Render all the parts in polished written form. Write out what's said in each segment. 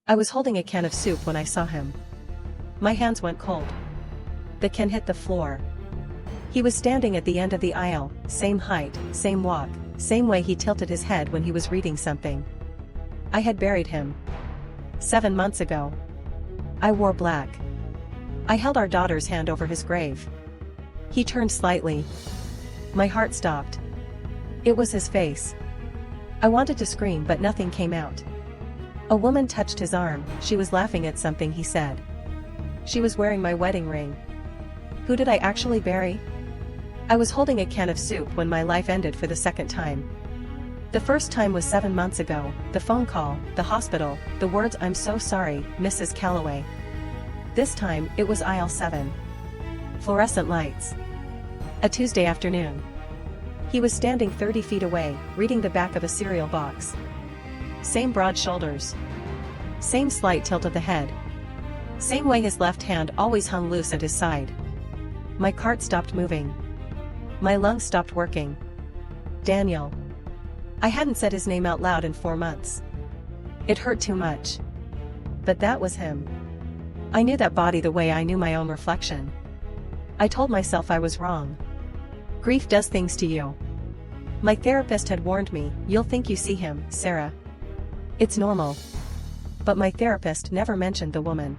I was holding a can of soup when I saw him. My hands went cold. The can hit the floor. He was standing at the end of the aisle, same height, same walk, same way he tilted his head when he was reading something. I had buried him 7 months ago. I wore black. I held our daughter's hand over his grave. He turned slightly. My heart stopped. It was his face. I wanted to scream but nothing came out. A woman touched his arm. She was laughing at something he said. She was wearing my wedding ring. Who did I actually bury? I was holding a can of soup when my life ended for the second time. The first time was 7 months ago, the phone call, the hospital, the words "I'm so sorry, Mrs. Calloway." This time, it was aisle 7. Fluorescent lights. A Tuesday afternoon. He was standing 30 feet away, reading the back of a cereal box. Same broad shoulders. Same slight tilt of the head. Same way his left hand always hung loose at his side. My cart stopped moving. My lungs stopped working. Daniel. I hadn't said his name out loud in 4 months. It hurt too much. But that was him. I knew that body the way I knew my own reflection. I told myself I was wrong. Grief does things to you. My therapist had warned me, "You'll think you see him, Sarah. It's normal." But my therapist never mentioned the woman.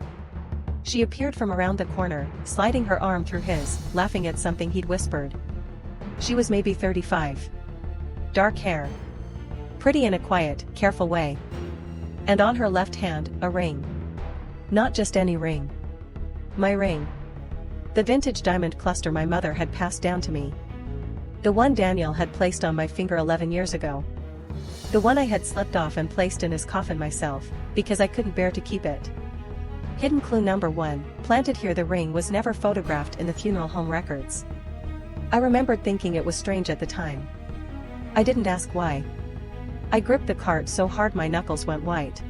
She appeared from around the corner, sliding her arm through his, laughing at something he'd whispered. She was maybe 35. Dark hair. Pretty in a quiet, careful way. And on her left hand, a ring. Not just any ring. My ring. The vintage diamond cluster my mother had passed down to me. The one Daniel had placed on my finger 11 years ago. The one I had slipped off and placed in his coffin myself, because I couldn't bear to keep it. Hidden clue number 1, planted here. The ring was never photographed in the funeral home records. I remembered thinking it was strange at the time. I didn't ask why. I gripped the cart so hard my knuckles went white.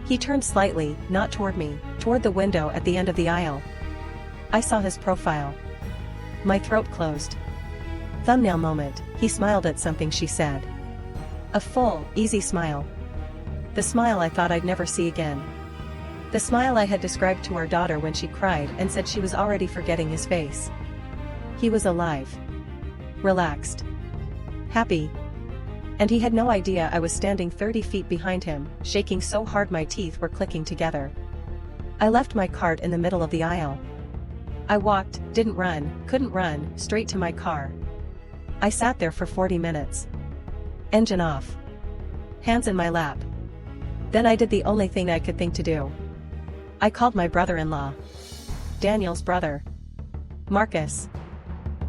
He turned slightly, not toward me, toward the window at the end of the aisle. I saw his profile. My throat closed. Thumbnail moment, he smiled at something she said. A full, easy smile. The smile I thought I'd never see again. The smile I had described to our daughter when she cried and said she was already forgetting his face. He was alive. Relaxed. Happy. And he had no idea I was standing 30 feet behind him, shaking so hard my teeth were clicking together. I left my cart in the middle of the aisle. I walked, didn't run, couldn't run, straight to my car. I sat there for 40 minutes. Engine off. Hands in my lap. Then I did the only thing I could think to do. I called my brother-in-law. Daniel's brother. Marcus.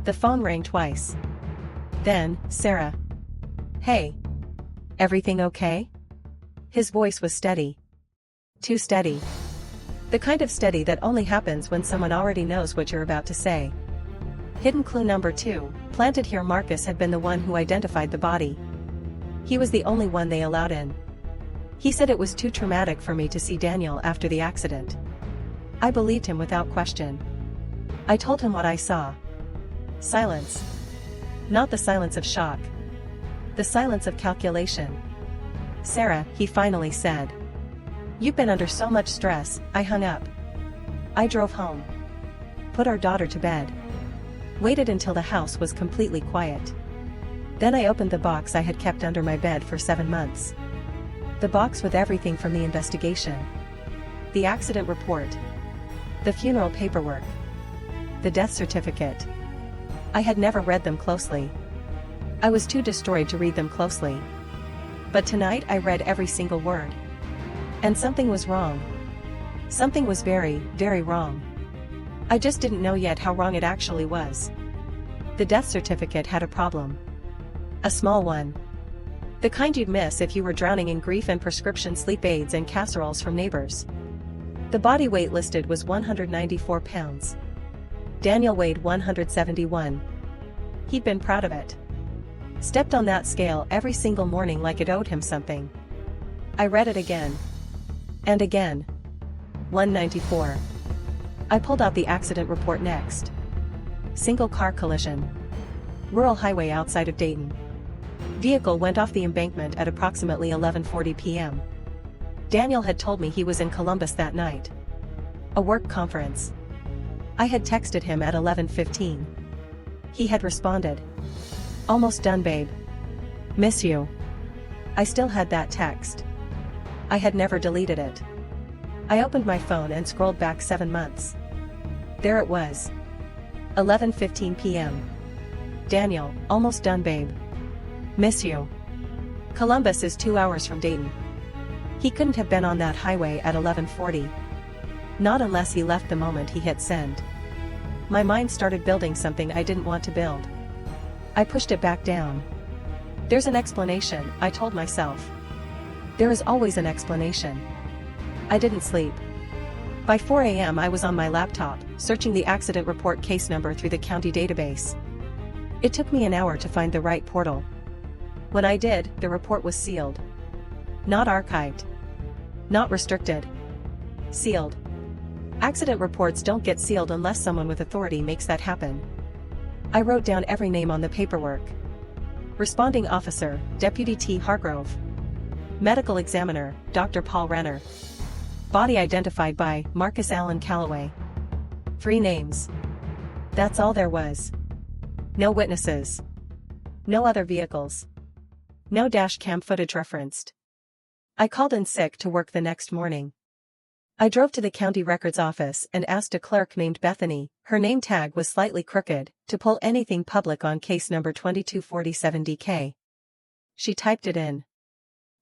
The phone rang twice. Then, Sarah. "Hey. Everything okay?" His voice was steady. Too steady. The kind of steady that only happens when someone already knows what you're about to say. Hidden clue number 2, planted here. Marcus had been the one who identified the body. He was the only one they allowed in. He said it was too traumatic for me to see Daniel after the accident. I believed him without question. I told him what I saw. Silence. Not the silence of shock. The silence of calculation. "Sarah," he finally said. "You've been under so much stress." I hung up. I drove home. Put our daughter to bed. Waited until the house was completely quiet. Then I opened the box I had kept under my bed for 7 months. The box with everything from the investigation. The accident report. The funeral paperwork. The death certificate. I had never read them closely. I was too destroyed to read them closely. But tonight I read every single word. And something was wrong. Something was very, very wrong. I just didn't know yet how wrong it actually was. The death certificate had a problem. A small one. The kind you'd miss if you were drowning in grief and prescription sleep aids and casseroles from neighbors. The body weight listed was 194 pounds. Daniel weighed 171. He'd been proud of it. Stepped on that scale every single morning like it owed him something. I read it again. And again. 194. I pulled out the accident report next. Single car collision. Rural highway outside of Dayton. Vehicle went off the embankment at approximately 11:40 p.m. Daniel had told me he was in Columbus that night. A work conference. I had texted him at 11:15. He had responded. Almost done, babe. Miss you. I still had that text. I had never deleted it. I opened my phone and scrolled back 7 months. There it was. 11:15 p.m. Daniel, almost done, babe. Miss you. Columbus is 2 hours from Dayton. He couldn't have been on that highway at 11:40. Not unless he left the moment he hit send. My mind started building something I didn't want to build. I pushed it back down. There's an explanation, I told myself. There is always an explanation. I didn't sleep. By 4 a.m. I was on my laptop, searching the accident report case number through the county database. It took me an hour to find the right portal. When I did, the report was sealed. Not archived. Not restricted. Sealed. Accident reports don't get sealed unless someone with authority makes that happen. I wrote down every name on the paperwork. Responding officer, Deputy T. Hargrove. Medical examiner, Dr. Paul Renner. Body identified by Marcus Allen Calloway. 3 names. That's all there was. No witnesses. No other vehicles. No dash cam footage referenced. I called in sick to work the next morning. I drove to the county records office and asked a clerk named Bethany, her name tag was slightly crooked, to pull anything public on case number 2247DK. She typed it in.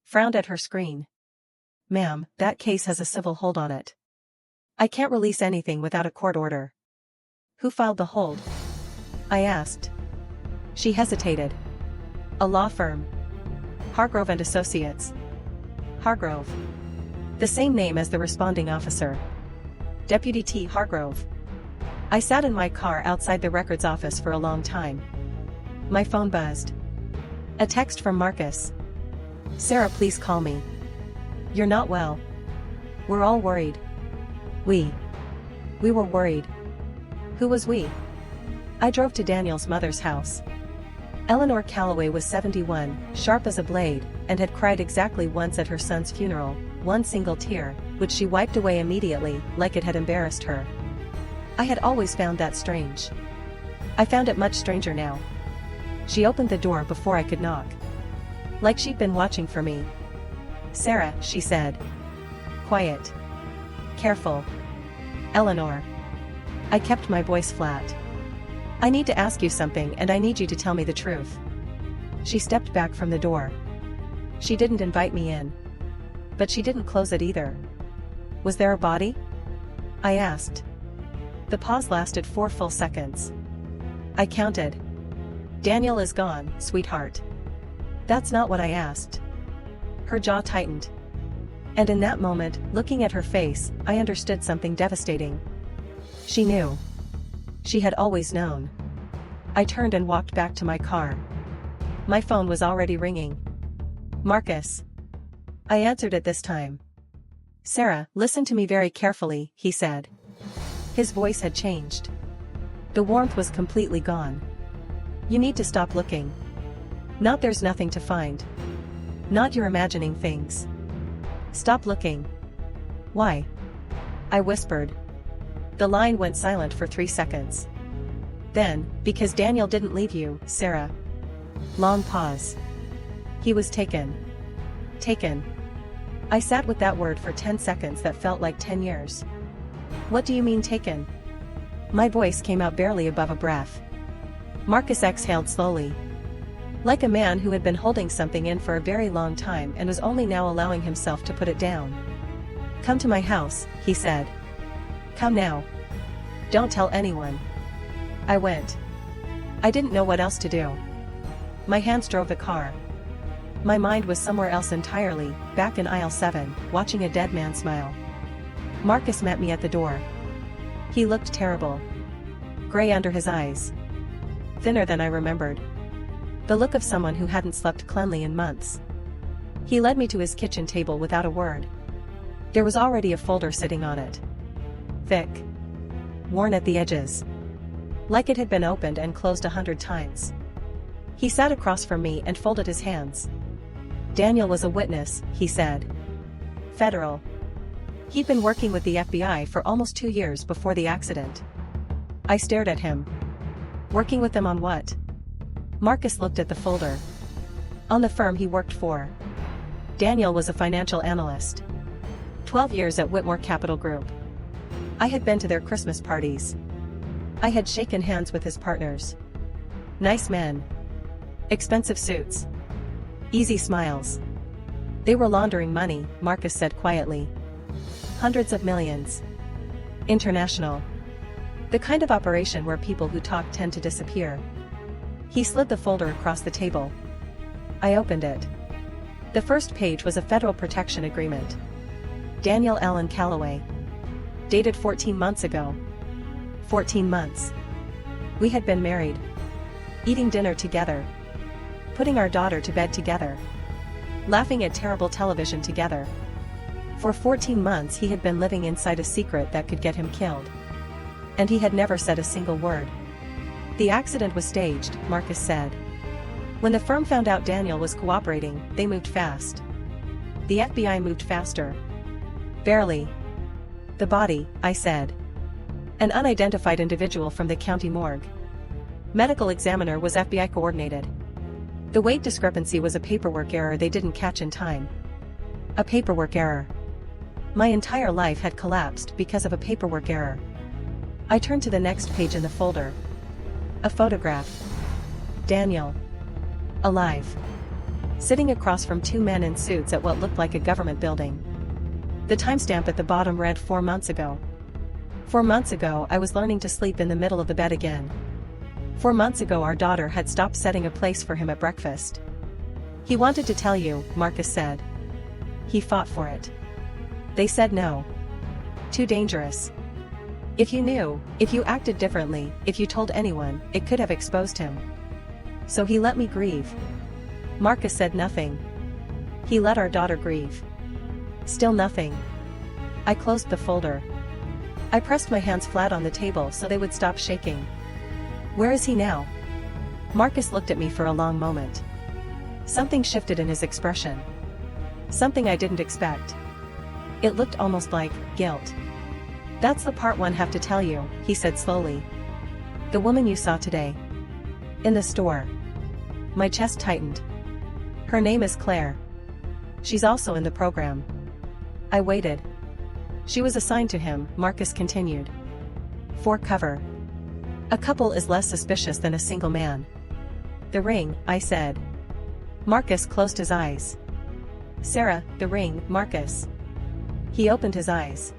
Frowned at her screen. Ma'am, that case has a civil hold on it. I can't release anything without a court order. Who filed the hold? I asked. She hesitated. A law firm. Hargrove and Associates. Hargrove. The same name as the responding officer. Deputy T. Hargrove. I sat in my car outside the records office for a long time. My phone buzzed. A text from Marcus. Sarah, please call me. You're not well. We're all worried. We were worried. Who was we? I drove to Daniel's mother's house. Eleanor Calloway was 71, sharp as a blade, and had cried exactly once at her son's funeral, one single tear, which she wiped away immediately, like it had embarrassed her. I had always found that strange. I found it much stranger now. She opened the door before I could knock. Like she'd been watching for me. Sarah, she said. Quiet. Careful. Eleanor. I kept my voice flat. I need to ask you something and I need you to tell me the truth. She stepped back from the door. She didn't invite me in. But she didn't close it either. Was there a body? I asked. The pause lasted 4 full seconds. I counted. Daniel is gone, sweetheart. That's not what I asked. Her jaw tightened. And in that moment, looking at her face, I understood something devastating. She knew. She had always known. I turned and walked back to my car. My phone was already ringing. Marcus. I answered it this time. Sarah, listen to me very carefully, he said. His voice had changed. The warmth was completely gone. You need to stop looking. Not there's nothing to find. Not you're imagining things. Stop looking. Why? I whispered. The line went silent for 3 seconds. Then, because Daniel didn't leave you, Sarah. Long pause. He was taken. Taken. I sat with that word for 10 seconds that felt like 10 years. What do you mean taken? My voice came out barely above a breath. Marcus exhaled slowly. Like a man who had been holding something in for a very long time and was only now allowing himself to put it down. Come to my house, he said. Come now. Don't tell anyone. I went. I didn't know what else to do. My hands drove the car. My mind was somewhere else entirely, back in aisle 7, watching a dead man smile. Marcus met me at the door. He looked terrible. Gray under his eyes. Thinner than I remembered. The look of someone who hadn't slept cleanly in months. He led me to his kitchen table without a word. There was already a folder sitting on it. Thick. Worn at the edges. Like it had been opened and closed 100 times. He sat across from me and folded his hands. Daniel was a witness, he said. Federal. He'd been working with the FBI for almost 2 years before the accident. I stared at him. Working with them on what? Marcus looked at the folder. On the firm he worked for. Daniel was a financial analyst. 12 years at Whitmore Capital Group. I had been to their Christmas parties. I had shaken hands with his partners. Nice men. Expensive suits. Easy smiles. They were laundering money, Marcus said quietly. Hundreds of millions. International. The kind of operation where people who talk tend to disappear. He slid the folder across the table. I opened it. The first page was a federal protection agreement. Daniel Allen Calloway. Dated 14 months ago. 14 months. We had been married. Eating dinner together. Putting our daughter to bed together. Laughing at terrible television together. For 14 months he had been living inside a secret that could get him killed. And he had never said a single word. The accident was staged, Marcus said. When the firm found out Daniel was cooperating, they moved fast. The FBI moved faster. Barely. The body, I said. An unidentified individual from the county morgue. Medical examiner was FBI coordinated. The weight discrepancy was a paperwork error they didn't catch in time. A paperwork error. My entire life had collapsed because of a paperwork error. I turned to the next page in the folder. A photograph. Daniel. Alive. Sitting across from 2 men in suits at what looked like a government building. The timestamp at the bottom read 4 months ago. 4 months ago I was learning to sleep in the middle of the bed again. 4 months ago our daughter had stopped setting a place for him at breakfast. He wanted to tell you, Marcus said. He fought for it. They said no. Too dangerous. If you knew, if you acted differently, if you told anyone, it could have exposed him. So he let me grieve. Marcus said nothing. He let our daughter grieve. Still nothing. I closed the folder. I pressed my hands flat on the table so they would stop shaking. Where is he now? Marcus looked at me for a long moment. Something shifted in his expression. Something I didn't expect. It looked almost like guilt. That's the part one have to tell you, he said slowly. The woman you saw today. In the store. My chest tightened. Her name is Claire. She's also in the program. I waited. She was assigned to him, Marcus continued. For cover. A couple is less suspicious than a single man. The ring, I said. Marcus closed his eyes. Sarah, the ring, Marcus. He opened his eyes.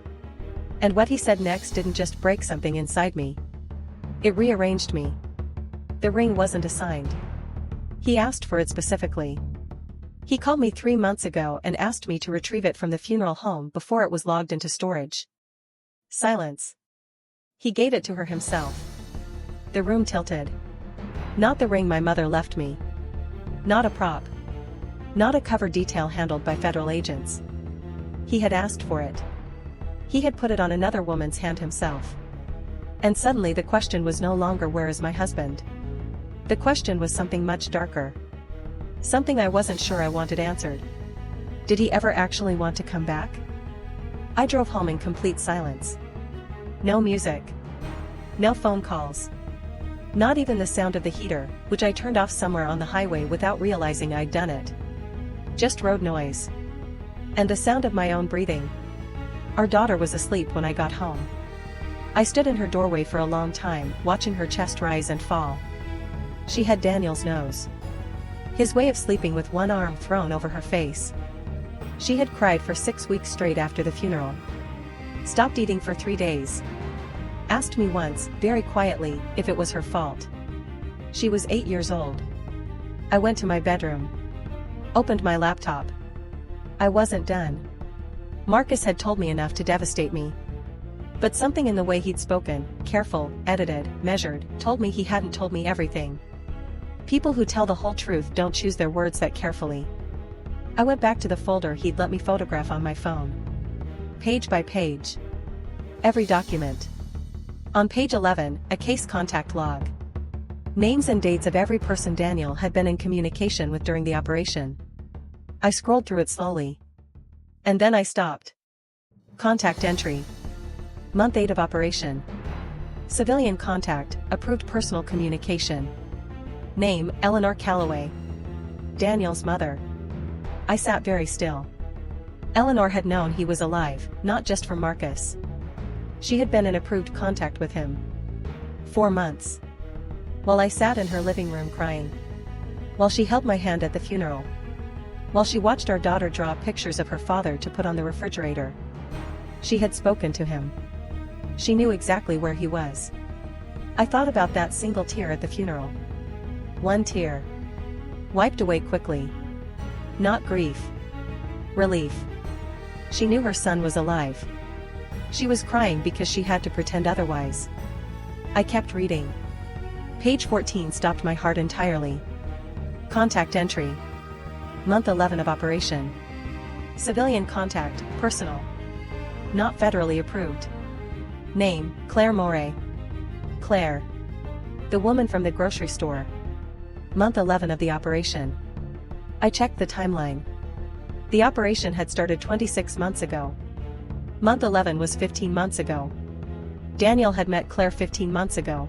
And what he said next didn't just break something inside me. It rearranged me. The ring wasn't assigned. He asked for it specifically. He called me 3 months ago and asked me to retrieve it from the funeral home before it was logged into storage. Silence. He gave it to her himself. The room tilted. Not the ring my mother left me. Not a prop. Not a cover detail handled by federal agents. He had asked for it. He had put it on another woman's hand himself. And suddenly the question was no longer where is my husband? The question was something much darker. Something I wasn't sure I wanted answered. Did he ever actually want to come back? I drove home in complete silence. No music. No phone calls. Not even the sound of the heater, which I turned off somewhere on the highway without realizing I'd done it. Just road noise. And the sound of my own breathing. Our daughter was asleep when I got home. I stood in her doorway for a long time, watching her chest rise and fall. She had Daniel's nose. His way of sleeping with one arm thrown over her face. She had cried for 6 weeks straight after the funeral. Stopped eating for 3 days. Asked me once, very quietly, if it was her fault. She was 8 years old. I went to my bedroom. Opened my laptop. I wasn't done. Marcus had told me enough to devastate me. But something in the way he'd spoken, careful, edited, measured, told me he hadn't told me everything. People who tell the whole truth don't choose their words that carefully. I went back to the folder he'd let me photograph on my phone. Page by page. Every document. On page 11, a case contact log. Names and dates of every person Daniel had been in communication with during the operation. I scrolled through it slowly. And then I stopped. Contact entry. Month 8 of operation. Civilian contact, approved personal communication. Name, Eleanor Calloway. Daniel's mother. I sat very still. Eleanor had known he was alive, not just from Marcus. She had been in approved contact with him. 4 months. While I sat in her living room crying. While she held my hand at the funeral. While she watched our daughter draw pictures of her father to put on the refrigerator. She had spoken to him. She knew exactly where he was. I thought about that single tear at the funeral. One tear. Wiped away quickly. Not grief. Relief. She knew her son was alive. She was crying because she had to pretend otherwise. I kept reading. Page 14 stopped my heart entirely. Contact entry. Month 11 of operation. Civilian contact, personal. Not federally approved. Name, Claire Moray. Claire. The woman from the grocery store. Month 11 of the operation. I checked the timeline. The operation had started 26 months ago. Month 11 was 15 months ago. Daniel had met Claire 15 months ago.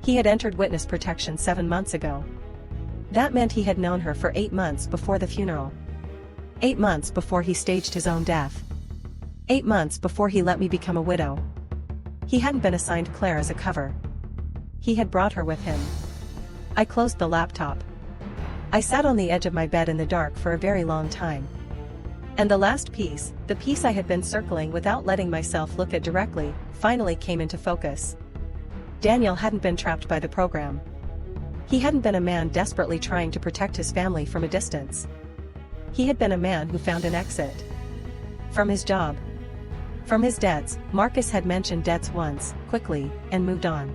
He had entered witness protection 7 months ago. That meant he had known her for 8 months before the funeral. 8 months before he staged his own death. 8 months before he let me become a widow. He hadn't been assigned Claire as a cover. He had brought her with him. I closed the laptop. I sat on the edge of my bed in the dark for a very long time. And the last piece, the piece I had been circling without letting myself look at directly, finally came into focus. Daniel hadn't been trapped by the program. He hadn't been a man desperately trying to protect his family from a distance. He had been a man who found an exit. From his job. From his debts, Marcus had mentioned debts once, quickly, and moved on.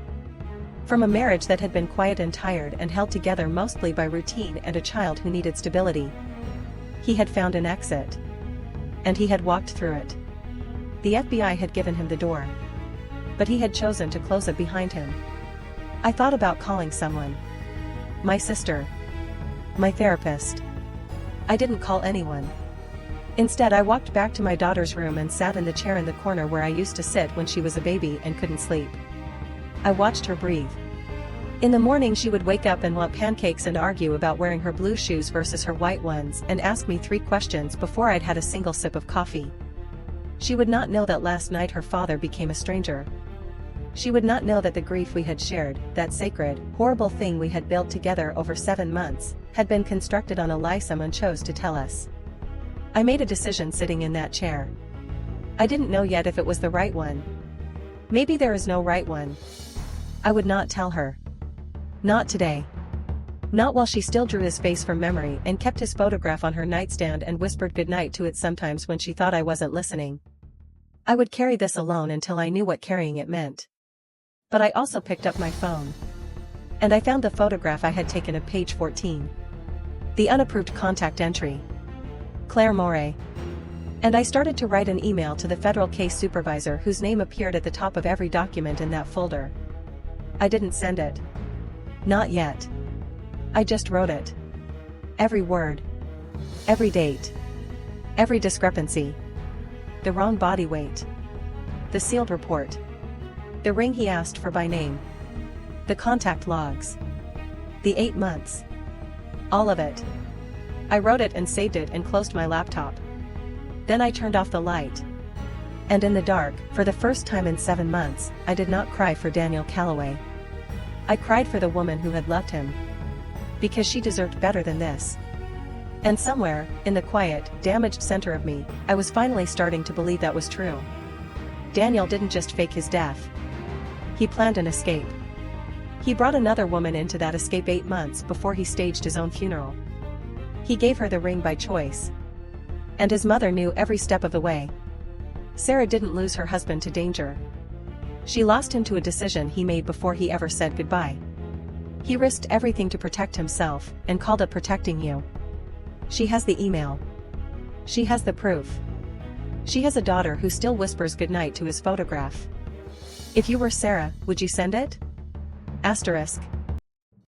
From a marriage that had been quiet and tired and held together mostly by routine and a child who needed stability. He had found an exit. And he had walked through it. The FBI had given him the door. But he had chosen to close it behind him. I thought about calling someone. My sister. My therapist. I didn't call anyone. Instead, I walked back to my daughter's room and sat in the chair in the corner where I used to sit when she was a baby and couldn't sleep. I watched her breathe. In the morning she would wake up and want pancakes and argue about wearing her blue shoes versus her white ones and ask me 3 questions before I'd had a single sip of coffee. She would not know that last night her father became a stranger. She would not know that the grief we had shared, that sacred, horrible thing we had built together over 7 months, had been constructed on a lie someone chose to tell us. I made a decision sitting in that chair. I didn't know yet if it was the right one. Maybe there is no right one. I would not tell her. Not today. Not while she still drew his face from memory and kept his photograph on her nightstand and whispered goodnight to it sometimes when she thought I wasn't listening. I would carry this alone until I knew what carrying it meant. But I also picked up my phone. And I found the photograph I had taken of page 14. The unapproved contact entry. Claire Moray. And I started to write an email to the federal case supervisor whose name appeared at the top of every document in that folder. I didn't send it. Not yet. I just wrote it. Every word. Every date. Every discrepancy. The wrong body weight. The sealed report. The ring he asked for by name. The contact logs. The 8 months. All of it. I wrote it and saved it and closed my laptop. Then I turned off the light. And in the dark, for the first time in 7 months, I did not cry for Daniel Calloway. I cried for the woman who had loved him. Because she deserved better than this. And somewhere, in the quiet, damaged center of me, I was finally starting to believe that was true. Daniel didn't just fake his death. He planned an escape. He brought another woman into that escape 8 months before he staged his own funeral. He gave her the ring by choice. And his mother knew every step of the way. Sarah didn't lose her husband to danger. She lost him to a decision he made before he ever said goodbye. He risked everything to protect himself, and called it protecting you. She has the email. She has the proof. She has a daughter who still whispers goodnight to his photograph. If you were Sarah, would you send it? Asterisk.